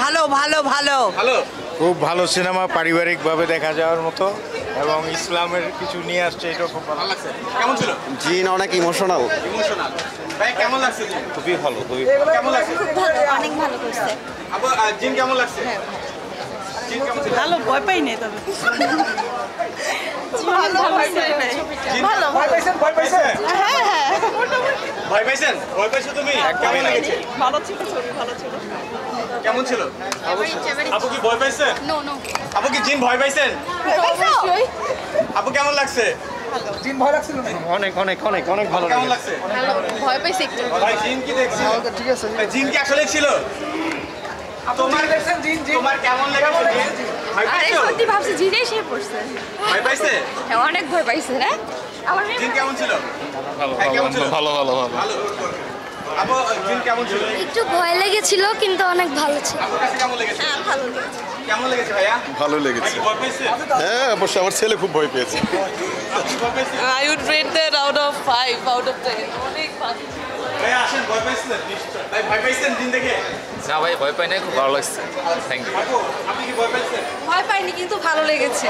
ভালো ভালো ভালো ভালো খুব ভালো সিনেমা, পারিবারিকভাবে দেখা যাওয়ার মতো এবং ইসলামের কিছু নিয়ে আসছে, এটা খুব ভালো। ভালো লাগছে। কেমন ছিল? জিন অনেক ইমোশনাল। ইমোশনাল। ভাই কেমন লাগছে জিন? খুবই ভালো, খুবই কেমন লাগছে? খুব ভালো, অনেক ভালো করছে। আপু জিন কেমন লাগছে? জিন কেমন ছিল? ভালো, ভয় পাই নাই তবে ভালো ভয় পাই নাই। জিন ভালো, ভয় পাইছেন? ভয় পাইছেন? হ্যাঁ হ্যাঁ ভয় পাইছেন? ভয় পাইছো তুমি? কেমন লেগেছে? ভালো ছিল, ছবি ভালো ছিল। কেমন ছিল? আপু কি ভয় পাইছেন? নো নো আপু কি জিন ভয় পাইছেন? অবশ্যই আপু কেমন লাগছে? অনেক অনেক অনেক অনেক ভালো কেমন লাগছে? ভালো ভয় পাইছি একটু। ভাই জিন কি দেখছি? ঠিক আছে। জিন কি আসলে ছিল? তোমার দেখছেন জিন? তোমার কেমন লেগেছে জিন? ভয় আরে পাইছো? সত্যি ভাবছি জিনে এসে পড়ছে। ভয় পাইছে? হ্যাঁ অনেক ভয় পাইছে হ্যাঁ আমার জিন কেমন ছিল? ভালো হ্যাঁ, কেমন ছিল? ভালো ভালো ভালো ভালো। আপু জিন কেমন ছিল? একটু ভয় লেগেছিল কিন্তু অনেক ভালো ছিল। আপুর কাছে কেমন লেগেছে? হ্যাঁ ভালো লেগেছে। কেমন লেগেছে ভাইয়া? ভালো ভাই লেগেছে। কি ভয় পাইছে? হ্যাঁ অবশ্যই, আমার ছেলে খুব ভয় পেয়েছে। আপু কি ভয় পাইছে? I would rate that out of 5 out of 10. অনেক ভালো। ভাই আসেন, ভয় পাইছেন? ভাই ভয় পাইছেন জিন দেখে? না ভাই ভয় পাই নাই, খুব ভালো লাগছে। Thank you. আপু আপনি কি ভয় পাইছেন? ভয় পাইনি কিন্তু ভালো লেগেছে।